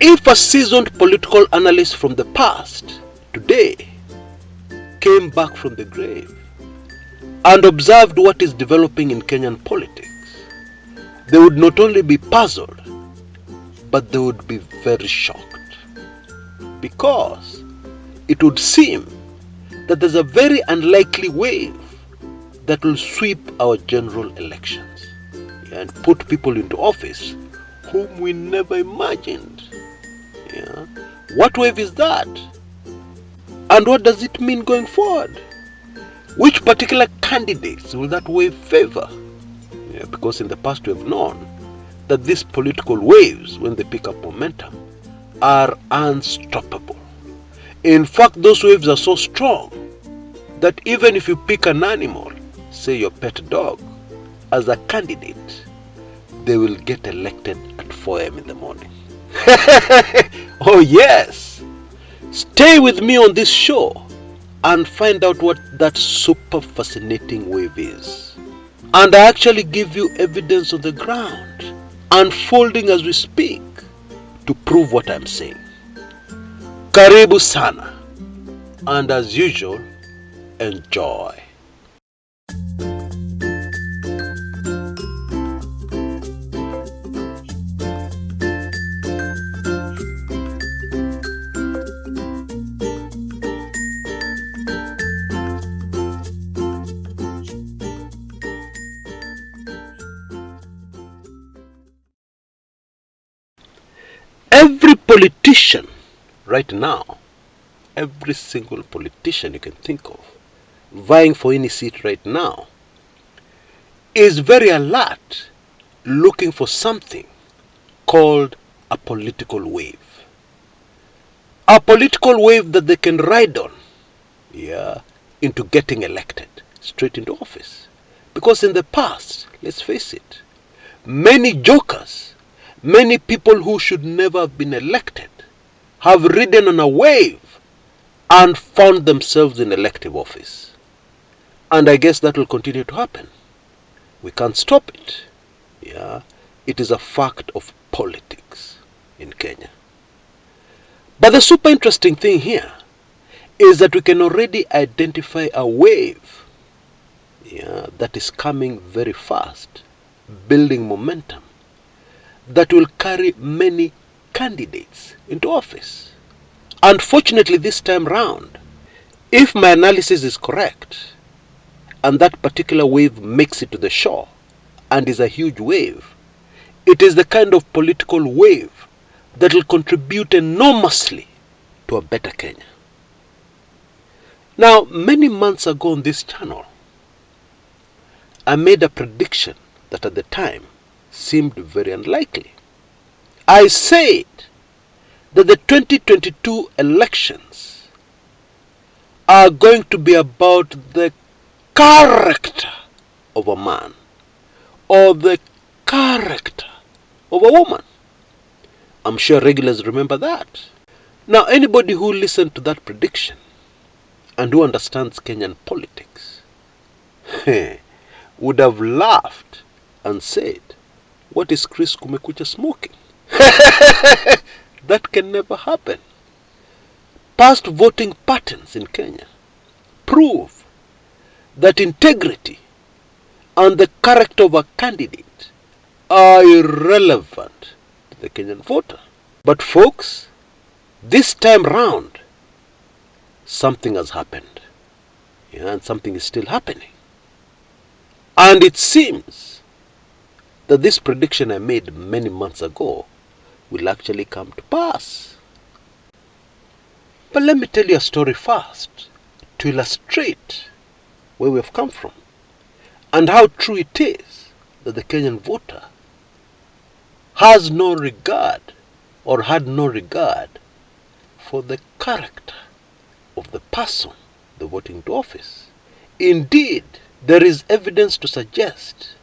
If a seasoned political analyst from the past, today, came back from the grave and observed what is developing in Kenyan politics, they would not only be puzzled, but they would be very shocked. Because it would seem that there's a very unlikely wave that will sweep our general elections and put people into office whom we never imagined. Yeah. What wave is that? And what does it mean going forward? Which particular candidates will that wave favor? Yeah, because in the past we have known that these political waves, when they pick up momentum, are unstoppable. In fact, those waves are so strong that even if you pick an animal, say your pet dog, as a candidate, they will get elected at 4 a.m. in the morning. Oh yes! Stay with me on this show and find out what that super fascinating wave is. And I actually give you evidence on the ground, unfolding as we speak, to prove what I'm saying. Karibu sana, and as usual, enjoy. Every politician right now, every single politician you can think of, vying for any seat right now, is very alert, looking for something called a political wave. A political wave that they can ride on, into getting elected, straight into office. Because in the past, let's face it, many jokers, many people who should never have been elected have ridden on a wave and found themselves in elective office. And I guess that will continue to happen. We can't stop it. It is a fact of politics in Kenya. But the super interesting thing here is that we can already identify a wave that is coming very fast, building momentum, that will carry many candidates into office. Unfortunately, this time round, if my analysis is correct, and that particular wave makes it to the shore and is a huge wave, it is the kind of political wave that will contribute enormously to a better Kenya. Now, many months ago on this channel, I made a prediction that at the time seemed very unlikely. I said that the 2022 elections are going to be about the character of a man or the character of a woman. I'm sure regulars remember that. Now, anybody who listened to that prediction and who understands Kenyan politics would have laughed and said, what is Chris Kumekucha smoking? That can never happen. Past voting patterns in Kenya prove that integrity and the character of a candidate are irrelevant to the Kenyan voter. But folks, this time round, something has happened. And something is still happening. And it seems that this prediction I made many months ago will actually come to pass. But let me tell you a story first to illustrate where we have come from and how true it is that the Kenyan voter has no regard or had no regard for the character of the person they voting into office. Indeed, there is evidence to suggest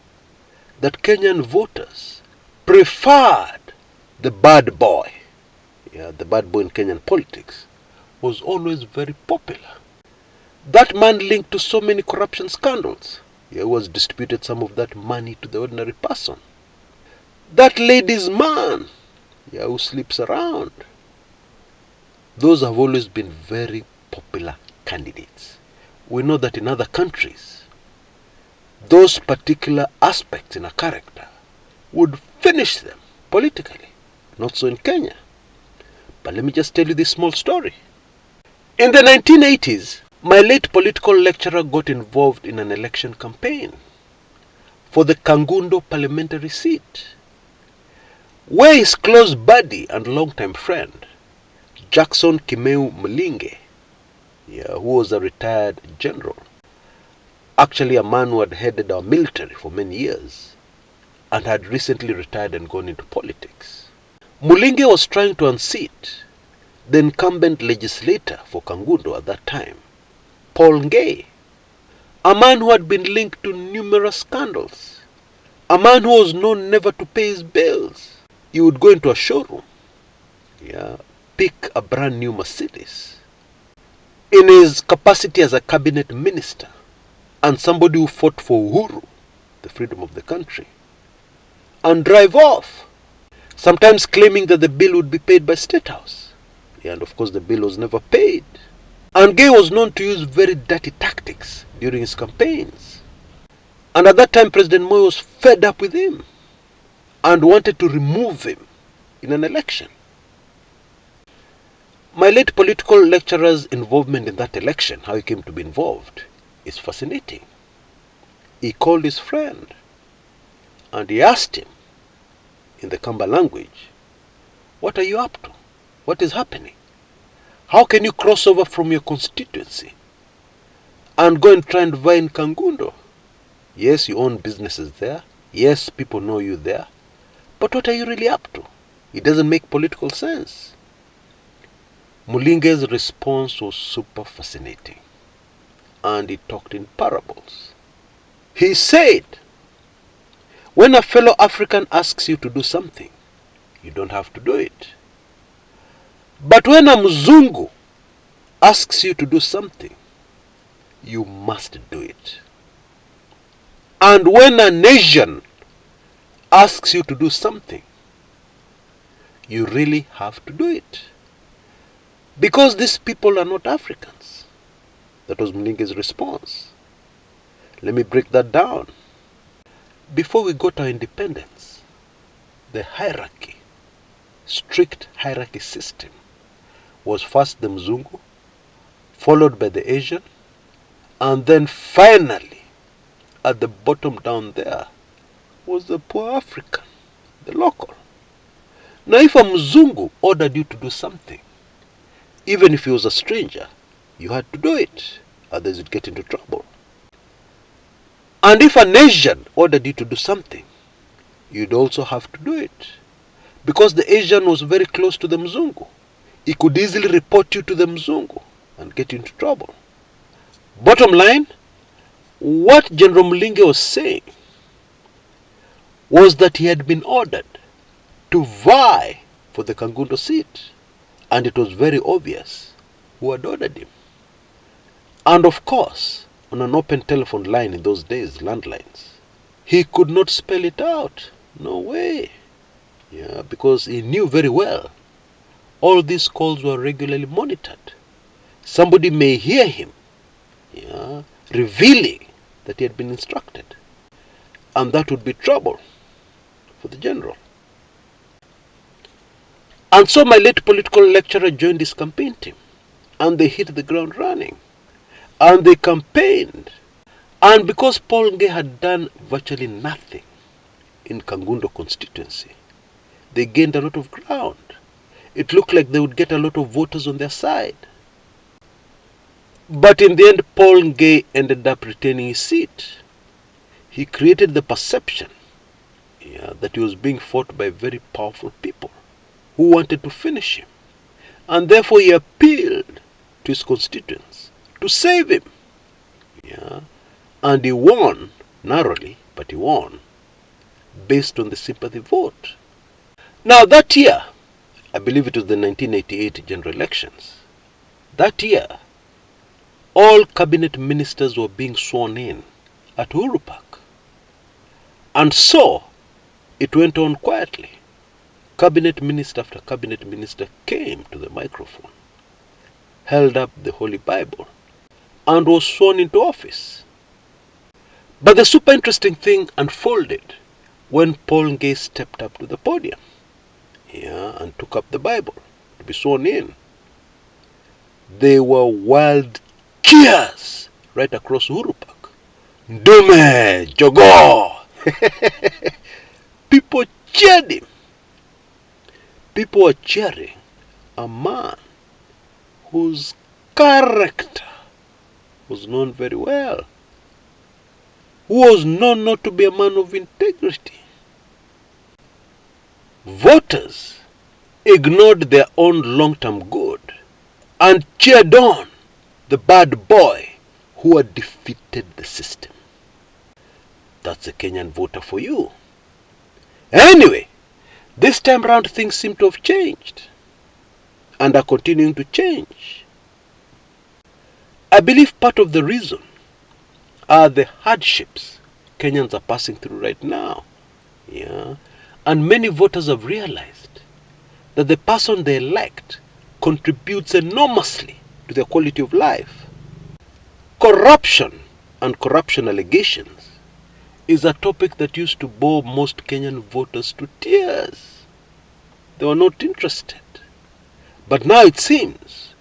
that Kenyan voters preferred the bad boy. The bad boy in Kenyan politics was always very popular. That man linked to so many corruption scandals. He was distributed some of that money to the ordinary person. That ladies' man who sleeps around. Those have always been very popular candidates. We know that in other countries, those particular aspects in a character would finish them politically. Not so in Kenya. But let me just tell you this small story. In the 1980s, my late political lecturer got involved in an election campaign for the Kangundo parliamentary seat, where his close buddy and longtime friend, Jackson Kimeu Mlinge, who was a retired general, actually a man who had headed our military for many years and had recently retired and gone into politics. Mlinge was trying to unseat the incumbent legislator for Kangundo at that time, Paul Ngei, a man who had been linked to numerous scandals, a man who was known never to pay his bills. He would go into a showroom, pick a brand new Mercedes in his capacity as a cabinet minister and somebody who fought for Uhuru, the freedom of the country, and drive off, sometimes claiming that the bill would be paid by State House. And of course the bill was never paid. And Ngei was known to use very dirty tactics during his campaigns. And at that time President Moi was fed up with him and wanted to remove him in an election. My late political lecturer's involvement in that election, how he came to be involved, is fascinating. He called his friend and he asked him in the Kamba language, "What are you up to? What is happening? How can you cross over from your constituency and go and try and vie in Kangundo? Yes, you own businesses there. Yes, people know you there. But what are you really up to? It doesn't make political sense." Mlinge's response was super fascinating, and he talked in parables. He said, when a fellow African asks you to do something, you don't have to do it. But when a Mzungu asks you to do something, you must do it. And when an Asian asks you to do something, you really have to do it. Because these people are not Africans. That was Mlinge's response. Let me break that down. Before we got our independence, the hierarchy, strict hierarchy system, was first the Mzungu, followed by the Asian, and then finally, at the bottom down there, was the poor African, the local. Now if a Mzungu ordered you to do something, even if he was a stranger, you had to do it, otherwise you'd get into trouble. And if an Asian ordered you to do something, you'd also have to do it. Because the Asian was very close to the Mzungu. He could easily report you to the Mzungu and get you into trouble. Bottom line, what General Mlinge was saying was that he had been ordered to vie for the Kangundo seat. And it was very obvious who had ordered him. And of course, on an open telephone line in those days, landlines, he could not spell it out. No way. Because he knew very well all these calls were regularly monitored. Somebody may hear him revealing that he had been instructed. And that would be trouble for the general. And so my late political lecturer joined his campaign team, and they hit the ground running, and they campaigned. And because Paul Ngei had done virtually nothing in Kangundo constituency, they gained a lot of ground. It looked like they would get a lot of voters on their side. But in the end, Paul Ngei ended up retaining his seat. He created the perception that he was being fought by very powerful people who wanted to finish him. And therefore he appealed to his constituents to save him. And he won, narrowly, but he won, based on the sympathy vote. Now that year, I believe it was the 1988 general elections, that year, all cabinet ministers were being sworn in at Uhuru Park. And so, it went on quietly. cabinet minister after cabinet minister came to the microphone, held up the Holy Bible, and was sworn into office. But the super interesting thing unfolded when Paul Gay stepped up to the podium, and took up the Bible to be sworn in. There were wild cheers right across Uhuru Park. Ndume, Jogo! People cheered him. People were cheering a man whose character was known very well, who was known not to be a man of integrity. Voters ignored their own long-term good and cheered on the bad boy who had defeated the system. That's a Kenyan voter for you. Anyway, this time round things seem to have changed and are continuing to change. I believe part of the reason are the hardships Kenyans are passing through right now. And many voters have realized that the person they elect contributes enormously to their quality of life. Corruption and corruption allegations is a topic that used to bore most Kenyan voters to tears. They were not interested. But now it seems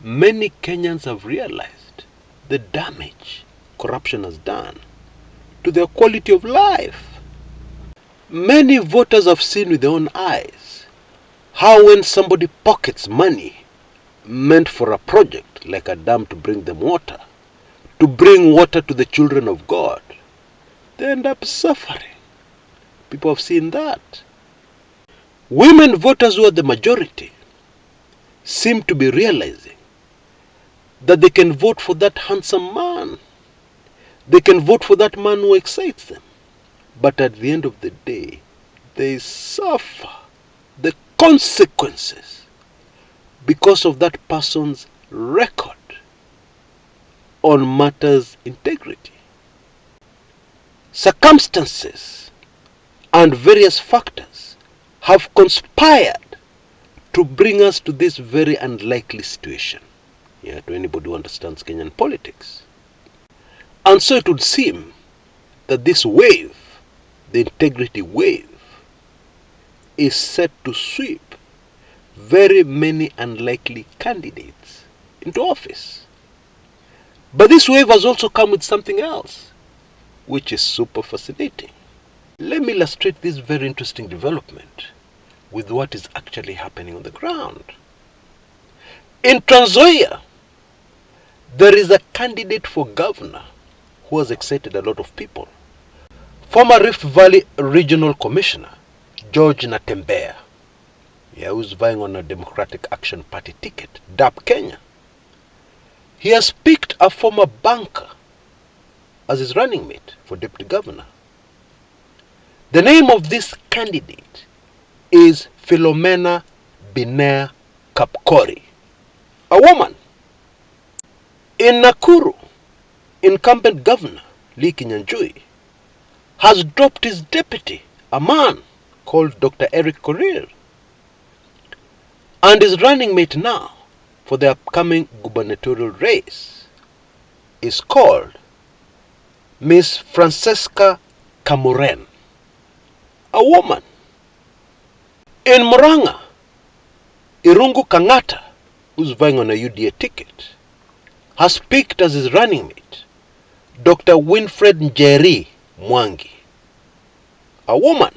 many Kenyans have realized the damage corruption has done to their quality of life. Many voters have seen with their own eyes how when somebody pockets money meant for a project like a dam to bring them water, to bring water to the children of God, they end up suffering. People have seen that. Women voters who are the majority seem to be realizing that they can vote for that handsome man. They can vote for that man who excites them. But at the end of the day, they suffer the consequences because of that person's record on matters integrity. Circumstances and various factors have conspired to bring us to this very unlikely situation. To anybody who understands Kenyan politics. And so it would seem that this wave, the integrity wave, is set to sweep very many unlikely candidates into office. But this wave has also come with something else, which is super fascinating. Let me illustrate this very interesting development with what is actually happening on the ground. In Trans Nzoia, there is a candidate for governor who has excited a lot of people. Former Rift Valley Regional Commissioner, George Natembeya, who's vying on a Democratic Action Party ticket, DAP Kenya. He has picked a former banker as his running mate for deputy governor. The name of this candidate is Philomena Binea Kapkori, a woman. In Nakuru, incumbent governor Lee Kinyanjui has dropped his deputy, a man called Dr. Eric Korir, and his running mate now for the upcoming gubernatorial race is called Miss Francesca Kamuren, a woman. In Murang'a, Irungu Kang'ata, who's vying on a UDA ticket, has picked as his running mate Dr. Winfred Njeri Mwangi, a woman.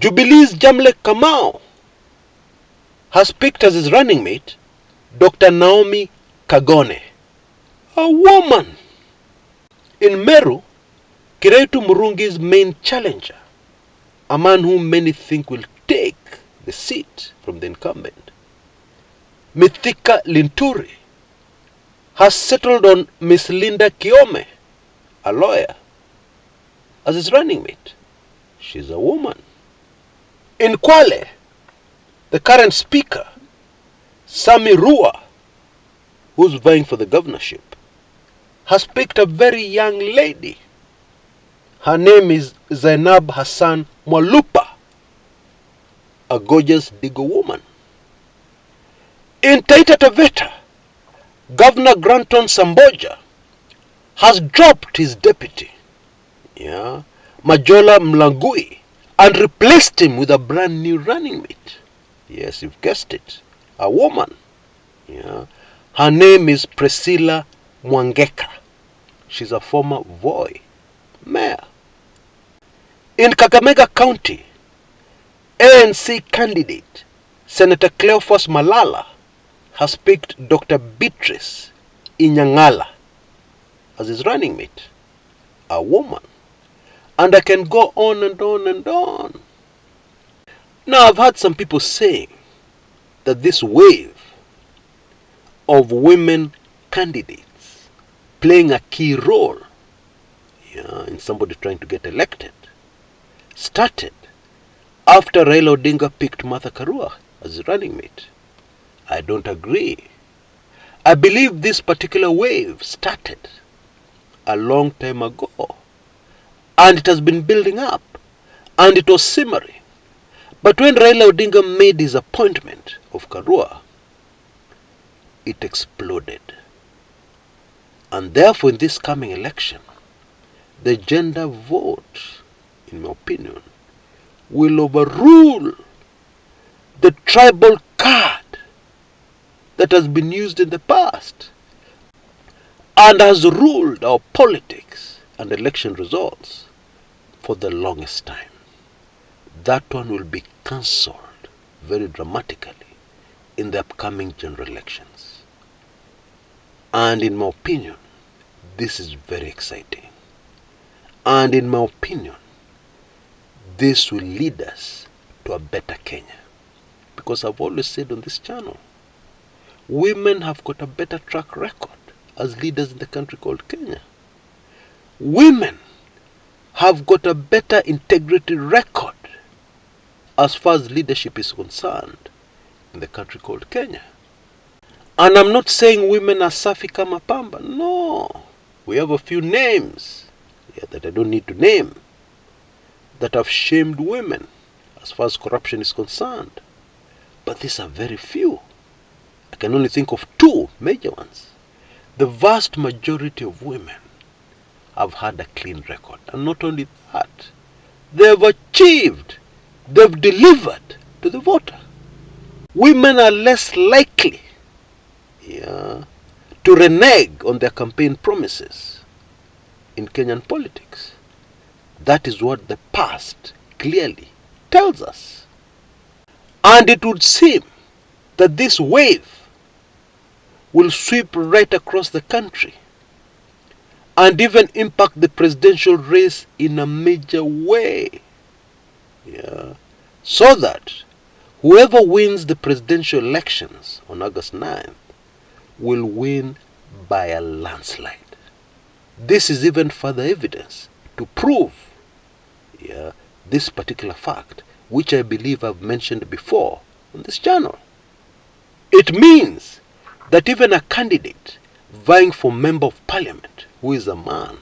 Jubilee's Jamlek Kamau has picked as his running mate Dr. Naomi Kagone, a woman. In Meru, Kiraitu Murungi's main challenger, a man whom many think will take the seat from the incumbent, Mithika Linturi, has settled on Miss Linda Kiome, a lawyer, as his running mate. She's a woman. In Kwale, the current speaker, Sami Rua, who's vying for the governorship, has picked a very young lady. Her name is Zainab Hassan Mwalupa, a gorgeous Digo woman. In Taita Taveta, Governor Granton Samboja has dropped his deputy, Majola Mlangui, and replaced him with a brand new running mate. Yes, you've guessed it, a woman. Her name is Priscilla Mwangeka. She's a former Voi mayor. In Kakamega County, ANC candidate Senator Cleophas Malala has picked Dr. Beatrice Inyangala as his running mate, a woman. And I can go on and on and on. Now, I've heard some people saying that this wave of women candidates playing a key role in somebody trying to get elected started after Raila Odinga picked Martha Karua as his running mate. I don't agree. I believe this particular wave started a long time ago, and it has been building up, and it was simmering. But when Raila Odinga made his appointment of Karua, it exploded. And therefore, in this coming election, the gender vote, in my opinion, will overrule the tribal card that has been used in the past and has ruled our politics and election results for the longest time. That one will be cancelled very dramatically in the upcoming general elections. And in my opinion, this is very exciting. And in my opinion, this will lead us to a better Kenya. Because I've always said on this channel, women have got a better track record as leaders in the country called Kenya. Women have got a better integrity record as far as leadership is concerned in the country called Kenya. And I'm not saying women are safi kama pamba. No. We have a few names that I don't need to name that have shamed women as far as corruption is concerned. But these are very few. I can only think of two major ones. The vast majority of women have had a clean record. And not only that, they have achieved, they've delivered to the voter. Women are less likely to renege on their campaign promises in Kenyan politics. That is what the past clearly tells us. And it would seem that this wave will sweep right across the country and even impact the presidential race in a major way. So that whoever wins the presidential elections on August 9th will win by a landslide. This is even further evidence to prove this particular fact, which I believe I've mentioned before on this channel. It means that even a candidate vying for member of parliament who is a man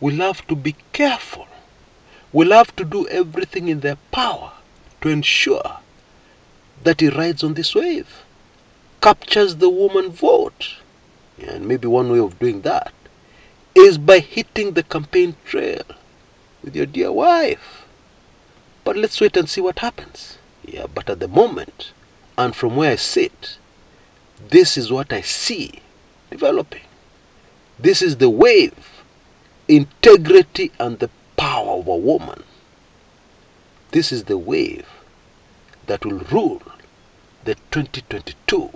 will have to be careful, will have to do everything in their power to ensure that he rides on this wave, captures the woman vote. And maybe one way of doing that is by hitting the campaign trail with your dear wife. But let's wait and see what happens. But at the moment, and from where I sit, this is what I see developing. This is the wave, integrity and the power of a woman. This is the wave that will rule the 2022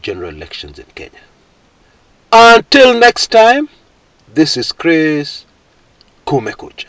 general elections in Kenya. Until next time, this is Kshs. Kumekucha.